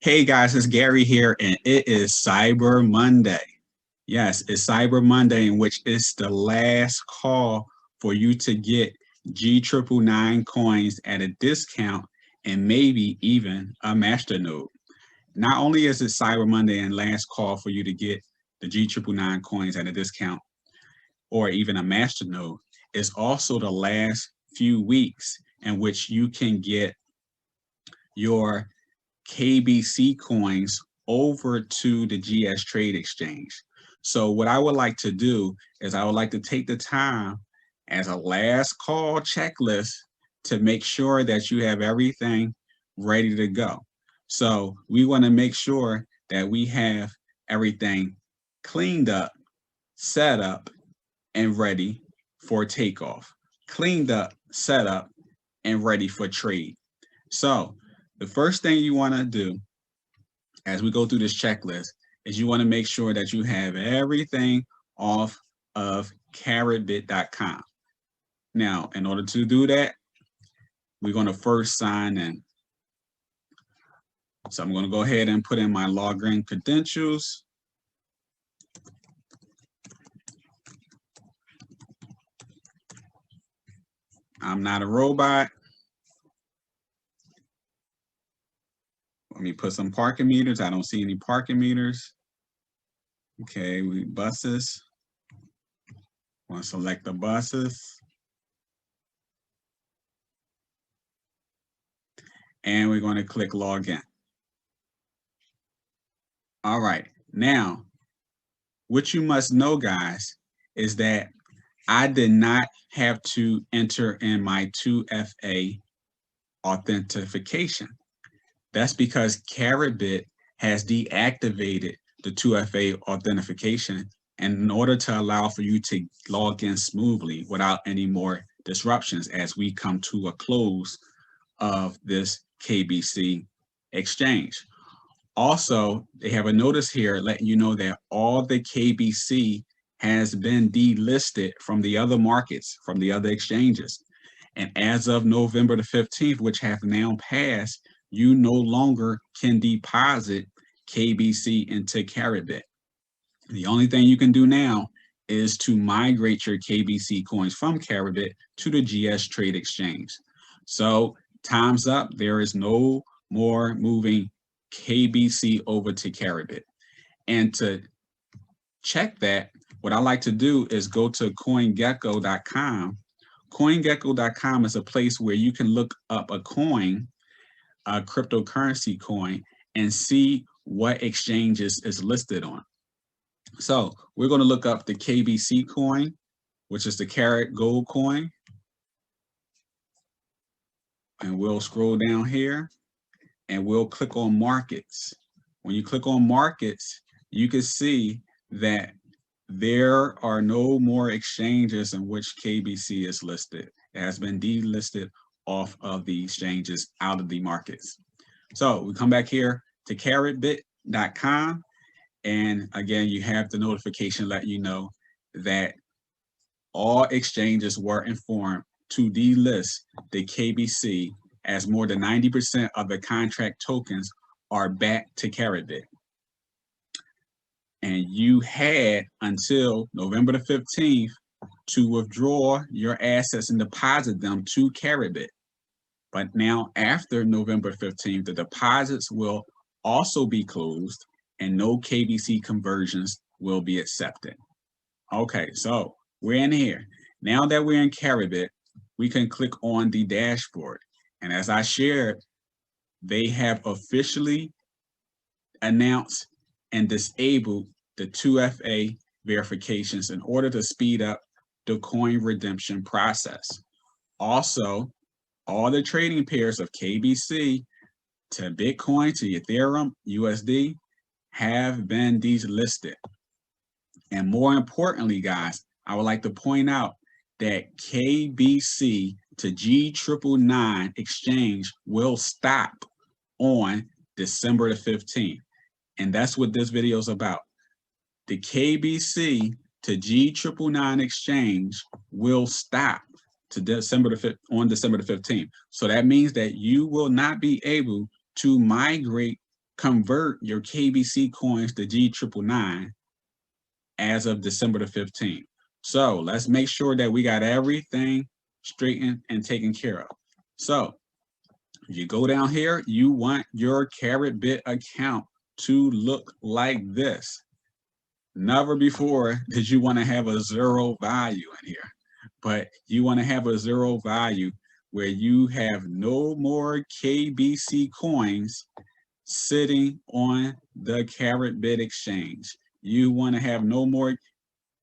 Hey guys, it's Gary here, and it is Cyber Monday. Yes, it's Cyber Monday, in which it's the last call for you to get G999 coins at a discount and maybe even a masternode. Not only is it Cyber Monday and last call for you to get the G999 coins at a discount or even a masternode, it's also the last few weeks in which you can get your KBC coins over to the GS Trade Exchange. So what I would like to do is I would like to take the time as a last call checklist to make sure that you have everything ready to go. So we want to make sure that we have everything cleaned up, set up, and ready for takeoff. Cleaned up, set up, and ready for trade. So the first thing you want to do as we go through this checklist is you want to make sure that you have everything off of carrotbit.com. Now, in order to do that, we're going to first sign in. So I'm going to go ahead and put in my login credentials. I'm not a robot. Let me put some parking meters. I don't see any parking meters. Okay, buses. Want to select the buses. And we're going to click login. All right, now, what you must know, guys, is that I did not have to enter in my 2FA authentication. That's because Carrotbit has deactivated the 2FA authentication in order to allow for you to log in smoothly without any more disruptions as we come to a close of this KBC exchange. Also, they have a notice here letting you know that all the KBC has been delisted from the other markets, from the other exchanges. And as of November the 15th, which have now passed, you no longer can deposit KBC into Carrotbit. The only thing you can do now is to migrate your KBC coins from Carrotbit to the GS Trade Exchange. So time's up. There is no more moving KBC over to Carrotbit. And to check that, what I like to do is go to CoinGecko.com. CoinGecko.com is a place where you can look up a coin, a cryptocurrency coin, and see what exchanges is listed on. So we're going to look up the KBC coin, which is the Carat Gold coin. And we'll scroll down here and we'll click on markets. When you click on markets, you can see that there are no more exchanges in which KBC is listed. It has been delisted off of the exchanges, out of the markets. So we come back here to carrotbit.com. And again, you have the notification letting you know that all exchanges were informed to delist the KBC as more than 90% of the contract tokens are back to Carrotbit. And you had until November the 15th to withdraw your assets and deposit them to Carrotbit. But now after November 15th, the deposits will also be closed and no KBC conversions will be accepted. Okay, so we're in here. Now that we're in Carrotbit, we can click on the dashboard. And as I shared, they have officially announced and disabled the 2FA verifications in order to speed up the coin redemption process. Also, all the trading pairs of KBC to Bitcoin to Ethereum, USD have been delisted. And more importantly, guys, I would like to point out that KBC to G999 exchange will stop on December the 15th. And that's what this video is about. The KBC to G999 exchange will stop to December the on December the 15th. So that means that you will not be able to migrate convert your KBC coins to G999 as of December the 15th. So let's make sure that we got everything straightened and taken care of. So you go down here, you want your CaratBit account to look like this. Never before did you want to have a zero value in here, but you want to have a zero value where you have no more KBC coins sitting on the CaratBit exchange. You want to have no more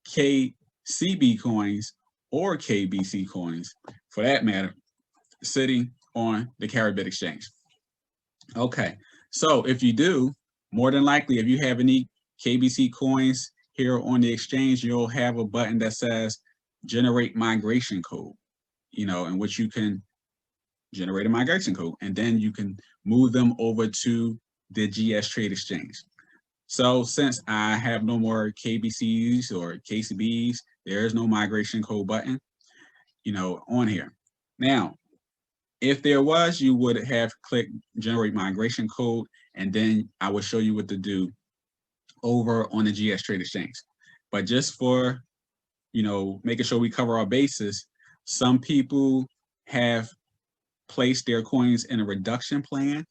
KCB coins or KBC coins, for that matter, sitting on the CaratBit exchange. Okay, so if you do, more than likely, if you have any KBC coins here on the exchange, you'll have a button that says generate migration code, in which you can generate a migration code, and then you can move them over to the gstrade exchange. So since I have no more KBCs or KCBs, there is no migration code button, on here. Now, if there was, you would have clicked generate migration code, and then I will show you what to do over on the gstrade exchange. But just for, making sure we cover our bases, some people have placed their coins in a reduction plan.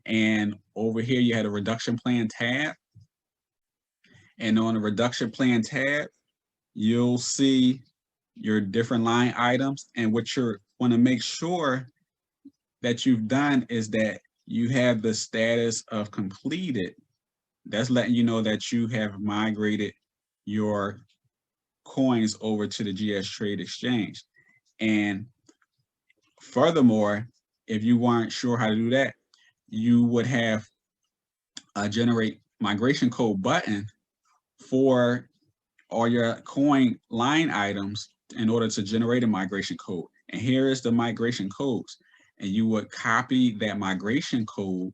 And over here, you had a reduction plan tab. And on the reduction plan tab, you'll see your different line items. And what you want to make sure that you've done is that you have the status of completed. That's letting you know that you have migrated your coins over to the gstrade exchange. And furthermore, if you weren't sure how to do that, you would have a generate migration code button for all your coin line items in order to generate a migration code. And here is the migration codes. And you would copy that migration code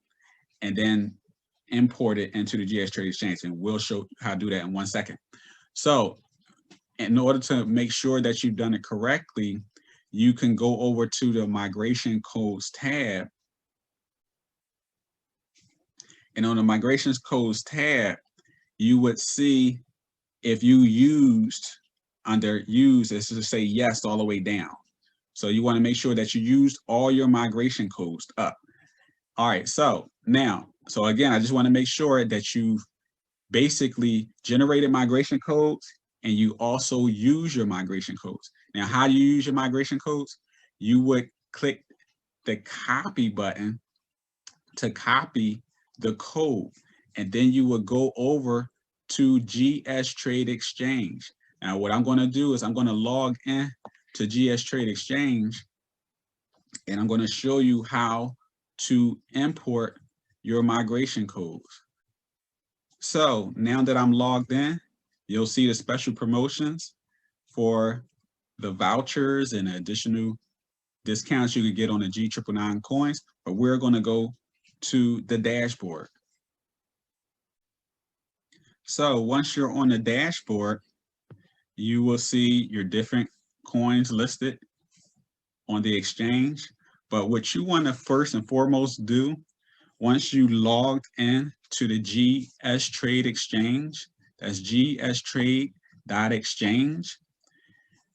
and then import it into the gstrade exchange. And we'll show you how to do that in 1 second. So in order to make sure that you've done it correctly, you can go over to the migration codes tab. And on the migrations codes tab, you would see if you used under use, it's to say yes all the way down. So you want to make sure that you used all your migration codes up. All right, so now, so again, I just want to make sure that you've basically generated migration codes and you also use your migration codes. Now, how do you use your migration codes? You would click the copy button to copy the code, and then you would go over to gstrade exchange. Now, what I'm going to do is I'm going to log in to gstrade exchange, and I'm going to show you how to import your migration codes. So now that I'm logged in, you'll see the special promotions for the vouchers and additional discounts you could get on the G999 coins, but we're going to go to the dashboard. So once you're on the dashboard, you will see your different coins listed on the exchange. But what you want to first and foremost do, once you logged in to the gstrade exchange, that's gstrade.exchange,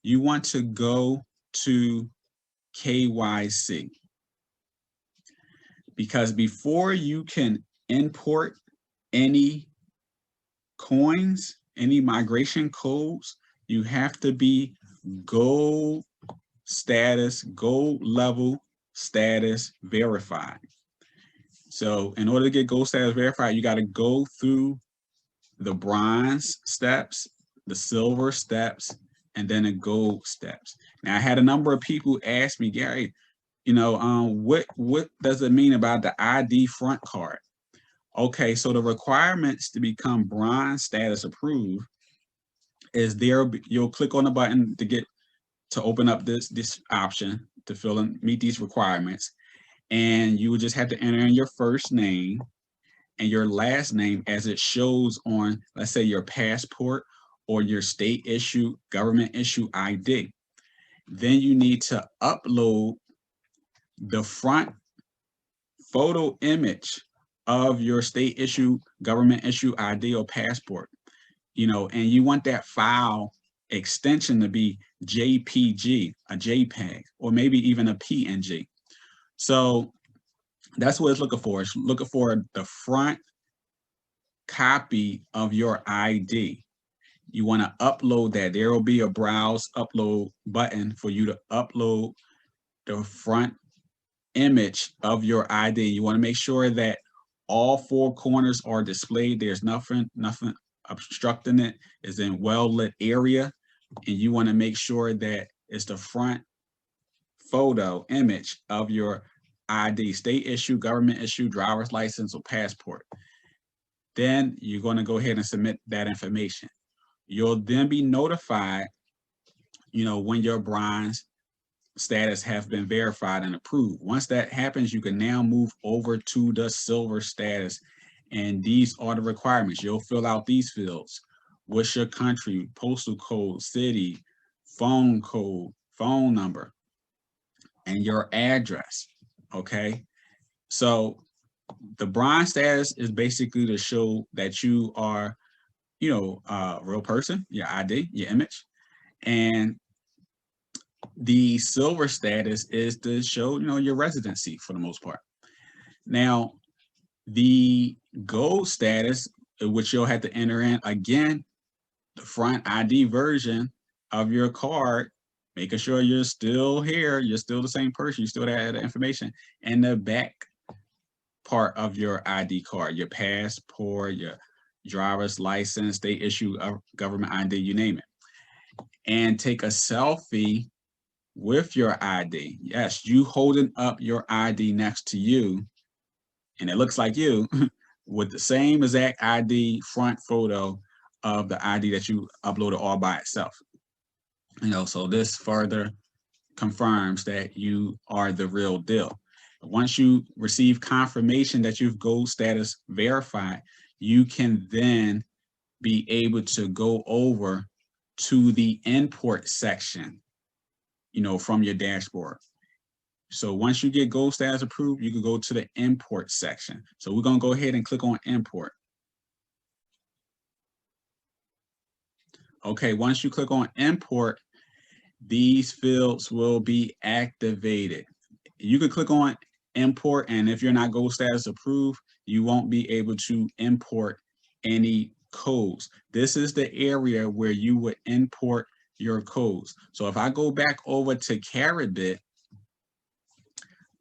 you want to go to KYC. Because before you can import any coins, any migration codes, you have to be gold status, gold level status verified. So in order to get gold status verified, you got to go through the bronze steps, the silver steps, and then the gold steps. Now, I had a number of people ask me, Gary, what does it mean about the ID front card? Okay, so the requirements to become bronze status approved is there. You'll click on the button to open up this option to fill and meet these requirements, and you would just have to enter in your first name and your last name as it shows on, let's say, your passport or your state issue, government issue ID. Then you need to upload the front photo image of your state issue, government issue ID or passport, and you want that file extension to be JPG, a JPEG, or maybe even a PNG. So that's what it's looking for. It's looking for the front copy of your ID. You want to upload that. There will be a browse upload button for you to upload the front image of your ID. You want to make sure that all four corners are displayed. There's nothing obstructing it. It's in well-lit area. And you want to make sure that it's the front photo image of your ID, state issue, government issue, driver's license, or passport. Then you're going to go ahead and submit that information. You'll then be notified, when your bronze status have been verified and approved. Once that happens, you can now move over to the silver status. And these are the requirements. You'll fill out these fields. What's your country, postal code, city, phone code, phone number, and your address, okay? So the bronze status is basically to show that you are, a real person, your ID, your image. And the silver status is to show, your residency for the most part. Now, the gold status, which you'll have to enter in, again, the front ID version of your card, making sure you're still here, you're still the same person, you still have the information, and the back part of your ID card, your passport, your driver's license, they issue a government ID, you name it. And take a selfie with your ID. Yes, you holding up your ID next to you, and it looks like you, with the same exact ID front photo of the ID that you uploaded all by itself. So this further confirms that you are the real deal. Once you receive confirmation that you've gold status verified, you can then be able to go over to the import section, from your dashboard. So once you get gold status approved, you can go to the import section. So we're going to go ahead and click on import. Okay, once you click on import, these fields will be activated. You can click on import, and if you're not gold status approved, you won't be able to import any codes. This is the area where you would import your codes. So if I go back over to Caribit,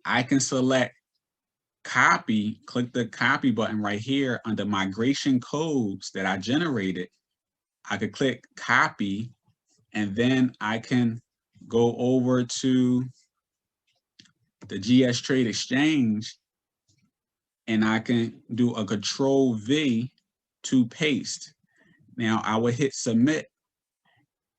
I can select copy, click the copy button right here under migration codes that I generated. I could click copy, and then I can go over to the gstrade.exchange, and I can do a Control-V to paste. Now I would hit submit,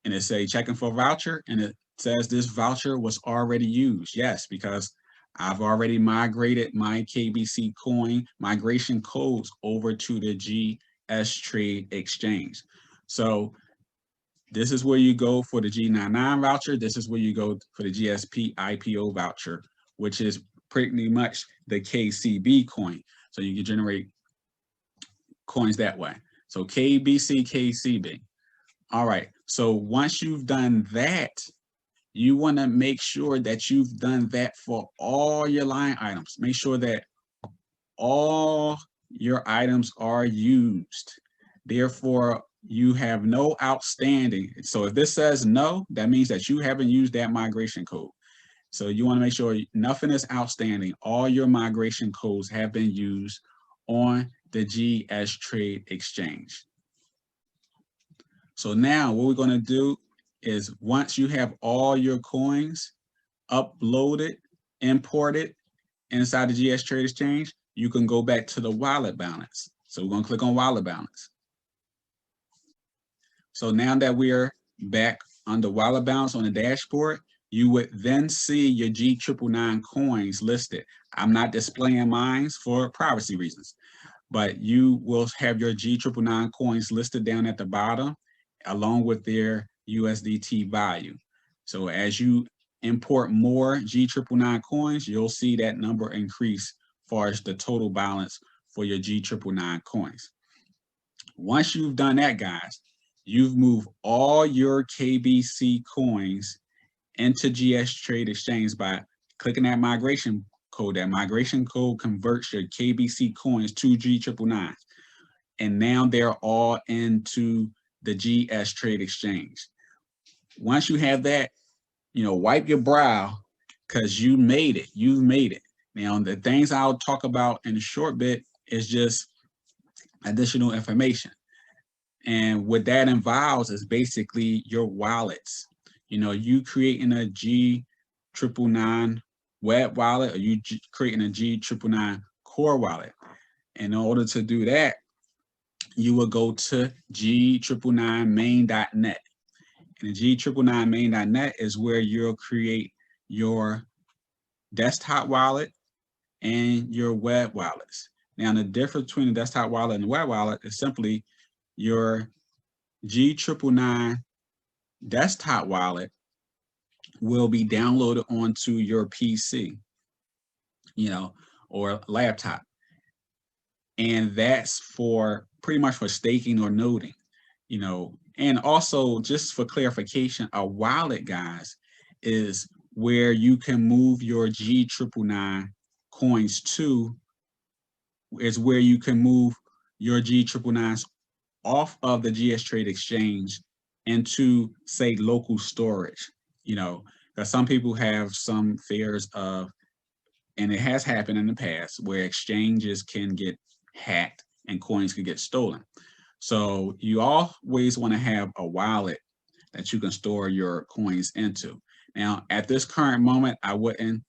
and it say checking for voucher, and it says this voucher was already used. Yes, because I've already migrated my KBC coin migration codes over to the gstrade exchange. So this is where you go for the G999 voucher. This is where you go for the GSP IPO voucher, which is pretty much the KCB coin. So you can generate coins that way. So KBC, KCB. All right. So once you've done that, you want to make sure that you've done that for all your line items. Make sure that all your items are used. Therefore, you have no outstanding. So if this says no, that means that you haven't used that migration code. So you want to make sure nothing is outstanding. All your migration codes have been used on the gstrade exchange. So now what we're going to do is, once you have all your coins uploaded, imported inside the gstrade exchange, you can go back to the wallet balance. So we're going to click on wallet balance. So now that we're back on the wallet balance on the dashboard, you would then see your G999 coins listed. I'm not displaying mine for privacy reasons, but you will have your G999 coins listed down at the bottom, along with their USDT value. So as you import more G999 coins, you'll see that number increase as far as the total balance for your G999 coins. Once you've done that, guys, you've moved all your KBC coins into gstrade.exchange by clicking that migration code. That migration code converts your KBC coins to G999. And now they're all into the gstrade.exchange. Once you have that, wipe your brow because you made it. You've made it. Now, the things I'll talk about in a short bit is just additional information. And what that involves is basically your wallets. You creating a G999 web wallet, or you creating a G999 core wallet. In order to do that, you will go to G999main.net. And the G999main.net is where you'll create your desktop wallet and your web wallets. Now, the difference between the desktop wallet and the web wallet is simply your G999 desktop wallet will be downloaded onto your PC, or laptop. And that's for pretty much for staking or noting, and also just for clarification, a wallet, guys, is where you can move your G999 coins to, is where you can move your G999s off of the gstrade.exchange into, say, local storage, because some people have some fears of, and it has happened in the past, where exchanges can get hacked and coins can get stolen. So you always want to have a wallet that you can store your coins into. Now, at this current moment, I wouldn't,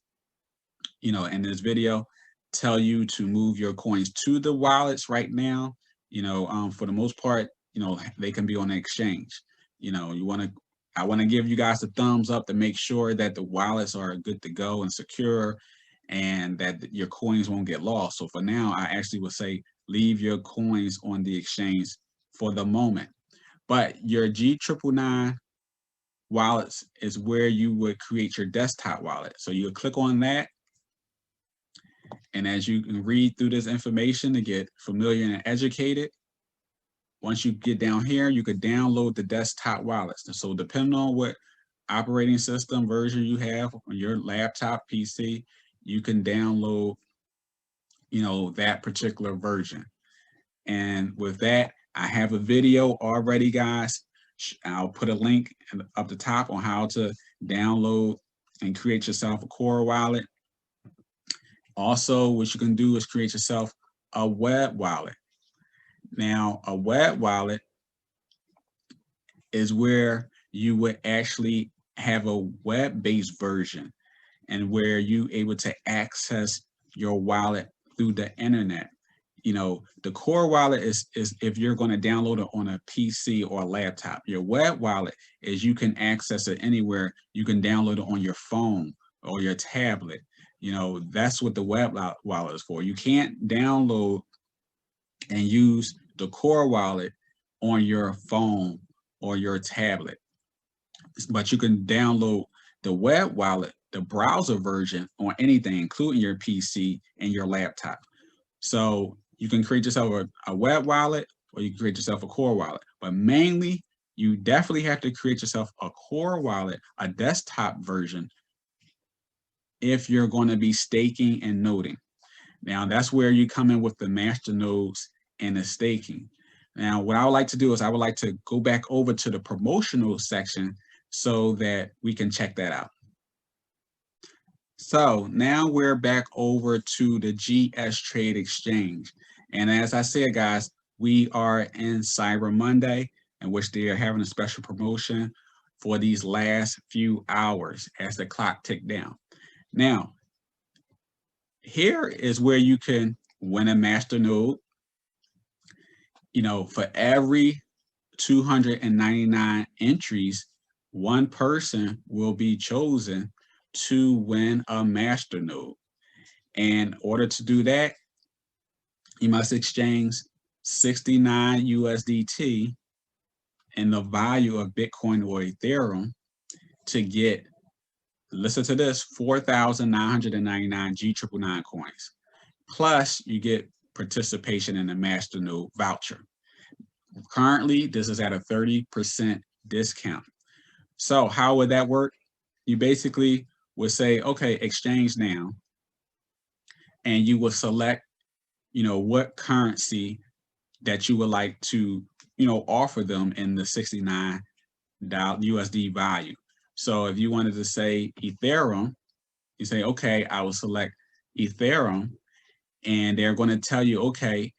in this video, tell you to move your coins to the wallets right now. For the most part, they can be on the exchange. I want to give you guys the thumbs up to make sure that the wallets are good to go and secure, and that your coins won't get lost. So for now, I actually would say leave your coins on the exchange for the moment. But your G999 wallets is where you would create your desktop wallet. So you would click on that. And as you can read through this information to get familiar and educated, once you get down here, you could download the desktop wallets. So depending on what operating system version you have on your laptop, PC, you can download, that particular version. And with that, I have a video already, guys. I'll put a link up the top on how to download and create yourself a core wallet. Also, what you can do is create yourself a web wallet. Now, a web wallet is where you would actually have a web-based version, and where you're able to access your wallet through the internet. The core wallet is if you're going to download it on a PC or a laptop. Your web wallet is you can access it anywhere. You can download it on your phone or your tablet. That's what the web wallet is for. You can't download and use the core wallet on your phone or your tablet, but you can download the web wallet, the browser version, on anything, including your PC and your laptop. So you can create yourself a web wallet, or you can create yourself a core wallet. But mainly, you definitely have to create yourself a core wallet, a desktop version, if you're going to be staking and noting. Now, that's where you come in with the master nodes and the staking. Now, what I would like to do is I would like to go back over to the promotional section so that we can check that out. So now we're back over to the gstrade.exchange. And as I said, guys, we are in Cyber Monday, in which they are having a special promotion for these last few hours as the clock ticked down. Now, here is where you can win a master node. For every 299 entries, one person will be chosen to win a master node. And in order to do that, you must exchange 69 USDT in the value of Bitcoin or Ethereum to get, listen to this, 4,999 G999 coins. Plus, you get participation in the Masternode voucher. Currently, this is at a 30% discount. So how would that work? You basically would say, okay, exchange now, and you will select, what currency that you would like to, offer them in the $69 USD value. So if you wanted to say Ethereum, you say, okay, I will select Ethereum, and they're going to tell you, okay,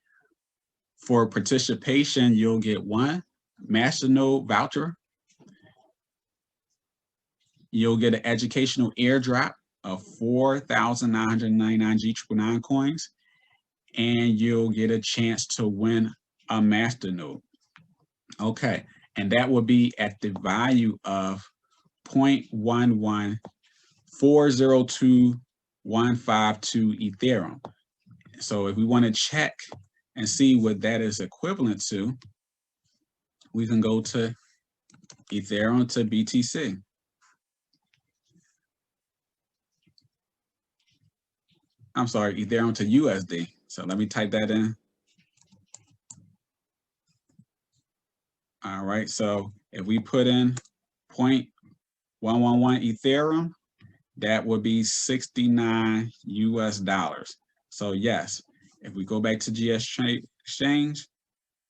for participation, you'll get one Masternode voucher. You'll get an educational airdrop of 4,999 G999 coins, and you'll get a chance to win a Masternode. Okay, and that will be at the value of 0.11402,152 Ethereum. So if we want to check and see what that is equivalent to, we can go to Ethereum to BTC. I'm sorry, Ethereum to USD. So let me type that in. All right, so if we put in 0.111 Ethereum, that would be 69 US dollars. So yes, if we go back to gstrade.exchange,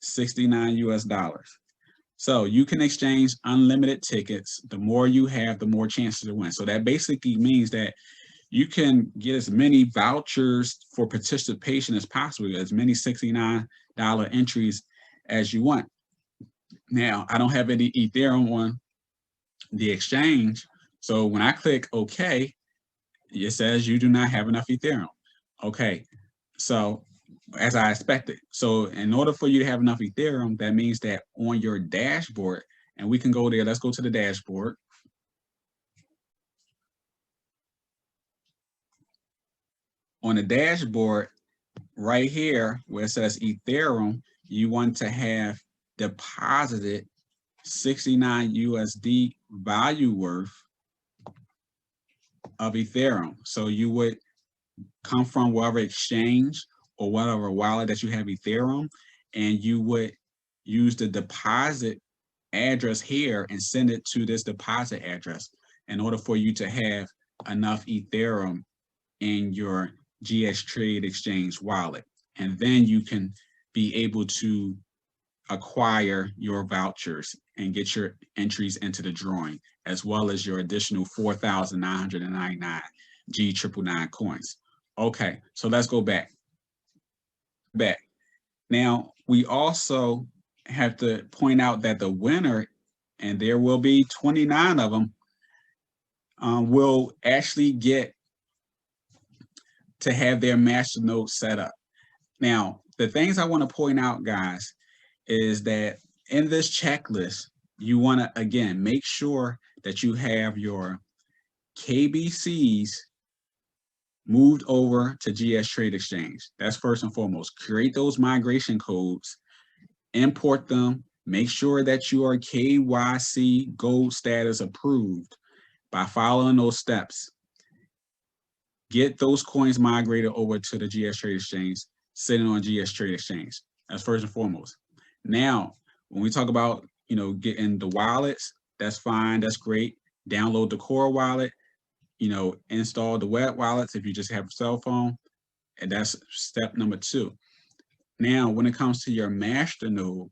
69 US dollars. So you can exchange unlimited tickets. The more you have, the more chances to win. So that basically means that you can get as many vouchers for participation as possible, as many $69 entries as you want. Now, I don't have any Ethereum on the exchange. So when I click OK, it says you do not have enough Ethereum. Okay, so as I expected. So in order for you to have enough Ethereum, that means that on your dashboard, and we can go there, let's go to the dashboard. On the dashboard, right here, where it says Ethereum, you want to have deposited 69 USD value worth of Ethereum. So you would come from whatever exchange or whatever wallet that you have Ethereum, and you would use the deposit address here and send it to this deposit address in order for you to have enough Ethereum in your gstrade.exchange wallet. And then you can be able to acquire your vouchers and get your entries into the drawing, as well as your additional 4,999 G999 coins. Okay, so let's go back. Now, we also have to point out that the winner, and there will be 29 of them, will actually get to have their Masternode set up. Now, the things I want to point out, guys, is that in this checklist, you want to, again, make sure that you have your KBCs moved over to gstrade.exchange. That's first and foremost. Create those migration codes, import them, make sure that you are KYC gold status approved by following those steps. Get those coins migrated over to the gstrade.exchange, sitting on gstrade.exchange. That's first and foremost. Now, when we talk about, getting the wallets, that's fine, that's great. Download the core wallet, install the web wallets if you just have a cell phone, and that's step number 2. Now, when it comes to your Masternode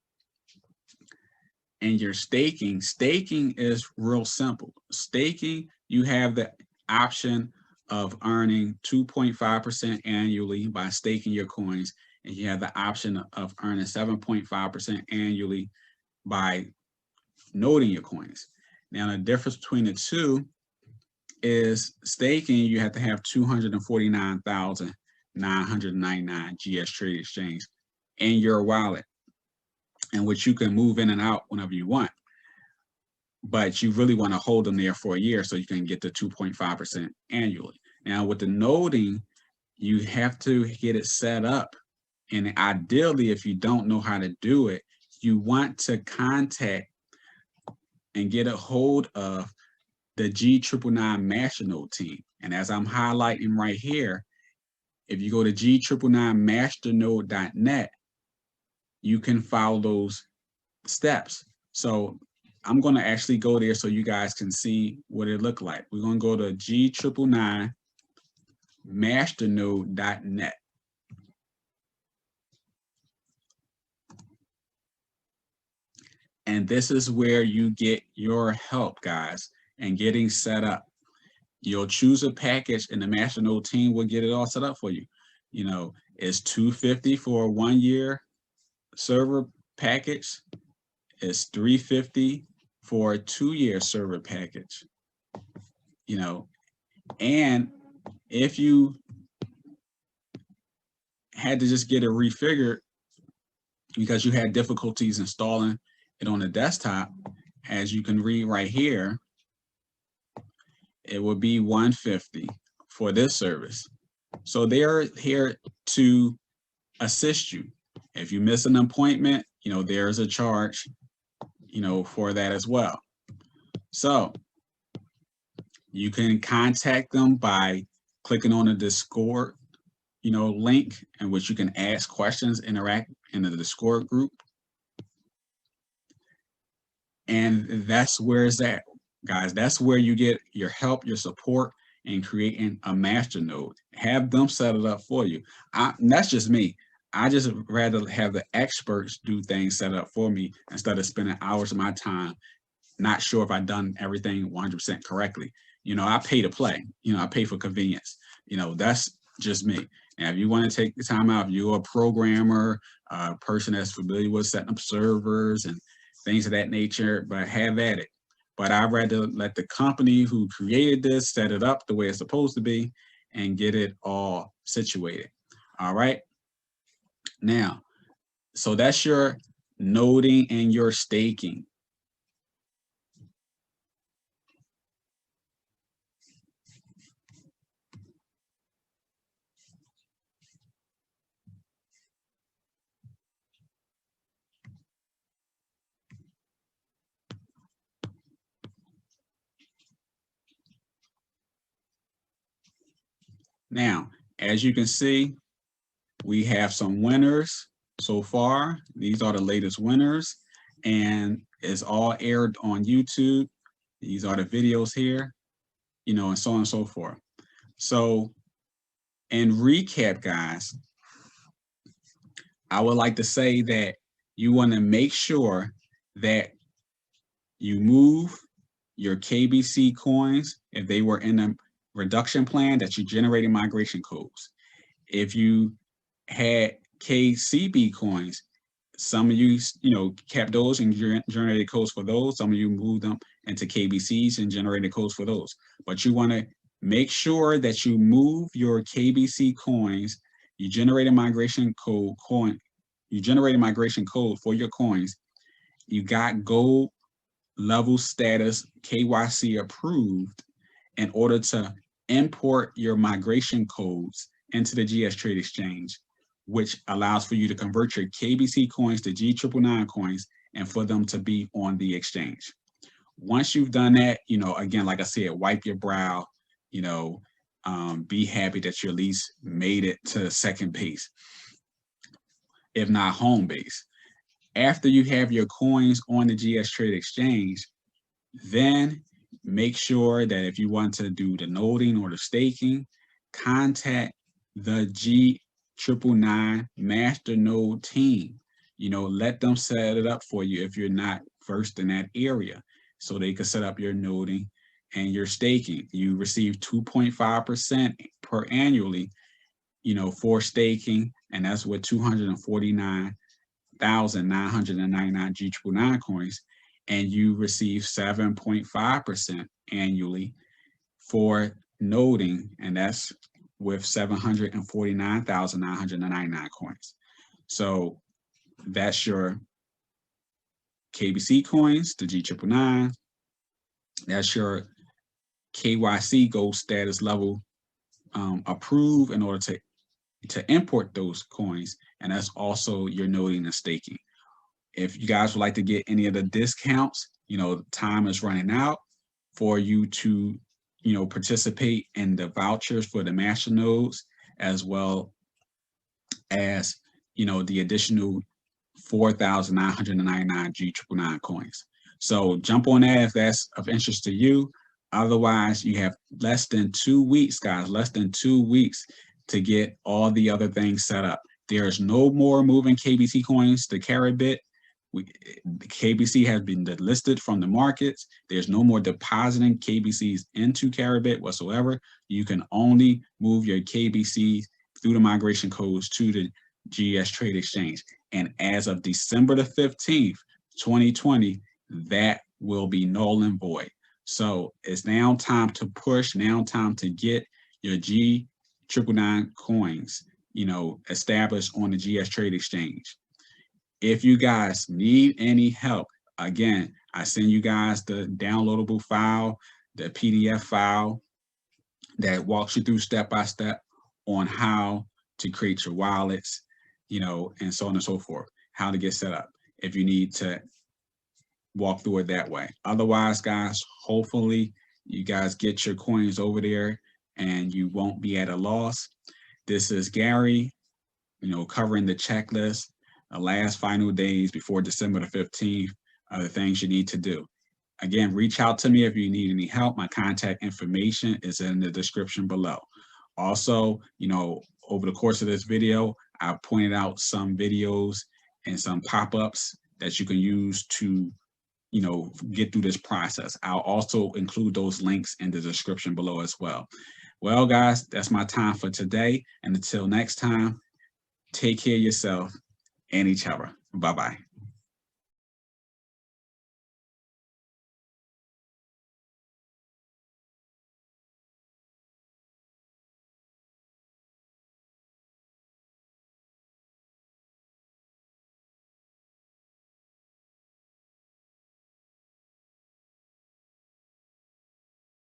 and your staking is real simple. Staking, you have the option of earning 2.5% annually by staking your coins, and you have the option of earning 7.5% annually by noding your coins. Now, the difference between the two is staking, you have to have 249,999 gstrade.exchange in your wallet, in which you can move in and out whenever you want. But you really want to hold them there for a year so you can get the 2.5% annually. Now, with the noding, you have to get it set up. And ideally, if you don't know how to do it, you want to contact and get a hold of the G999 Masternode team. And as I'm highlighting right here, If you go to G999masternode.net, you can follow those steps. So I'm going to actually go there so you guys can see what it looked like. We're going to go to G999masternode.net. And this is where you get your help, guys, and getting set up. You'll choose a package and the Masternode team will get it all set up for you. You know, it's $250 for a 1 year server package. It's $350 for a 2 year server package. You know, and if you had to just get it refigured because you had difficulties installing it on the desktop, as you can read right here, it would be $150 for this service. So they're here to assist you. If you miss an appointment, you know, there's a charge, you know, for that as well. So you can contact them by clicking on the Discord, you know, link in which you can ask questions, interact in the Discord group. And that's where it's at, guys. That's where you get your help, your support in creating a master node. Have them set it up for you. That's just me. I just rather have the experts do things set up for me instead of spending hours of my time not sure if I've done everything 100% correctly. You know, I pay to play. You know, I pay for convenience. You know, that's just me. And if you want to take the time out, if you're a programmer, a person that's familiar with setting up servers and things of that nature, but have at it. But I'd rather let the company who created this set it up the way it's supposed to be and get it all situated. All right. Now, so that's your noding and your staking. Now, as you can see, we have some winners so far. These are the latest winners, and it's all aired on YouTube. These are the videos here, you know, and so on and so forth. So, in recap, guys, I would like to say that you want to make sure that you move your KBC coins if they were in a reduction plan, that you generated migration codes. If you had KCB coins, some of you, you know, kept those and generated codes for those. Some of you moved them into KBCs and generated codes for those. But you want to make sure that you move your KBC coins. You generated migration code You generated migration code for your coins. You got gold level status KYC approved in order to import your migration codes into the gstrade exchange, which allows for you to convert your KBC coins to G999 coins and for them to be on the exchange. Once you've done that, you know, again, like I said, wipe your brow, you know, be happy that you at least made it to second base, if not home base. After you have your coins on the gstrade exchange, then make sure that if you want to do the noding or the staking, contact the G999 master node team. You know, let them set it up for you if you're not versed in that area, so they can set up your noding and your staking. You receive 2.5% per annually, you know, for staking, and that's with 249,999 G999 coins, and you receive 7.5% annually for noding, and that's with 749,999 coins. So that's your KBC coins, the G999. That's your KYC gold status level approved in order to import those coins, and that's also your noding and staking. If you guys would like to get any of the discounts, you know, time is running out for you to, you know, participate in the vouchers for the master nodes, as well as, the additional 4,999 G999 coins. So jump on that if that's of interest to you. Otherwise, you have less than 2 weeks, guys, less than 2 weeks to get all the other things set up. There's no more moving KBC coins to Caribit. KBC has been delisted from the markets. There's no more depositing KBCs into Caribit whatsoever. You can only move your KBCs through the migration codes to the gstrade exchange. And as of December the 15th, 2020, that will be null and void. So it's now time to push, now time to get your G999 coins, established on the gstrade exchange. If you guys need any help, again, I send you guys the downloadable file, the PDF file that walks you through step by step on how to create your wallets, and so on and so forth, how to get set up if you need to walk through it that way. Otherwise, guys, hopefully you guys get your coins over there and you won't be at a loss. This is Gary, covering the checklist, the last final days before December the 15th are the things you need to do. Again, reach out to me if you need any help. My contact information is in the description below. Also, over the course of this video, I've pointed out some videos and some pop-ups that you can use to, get through this process. I'll also include those links in the description below as well. Well, guys, that's my time for today. And until next time, take care of yourself and each other. Bye-bye.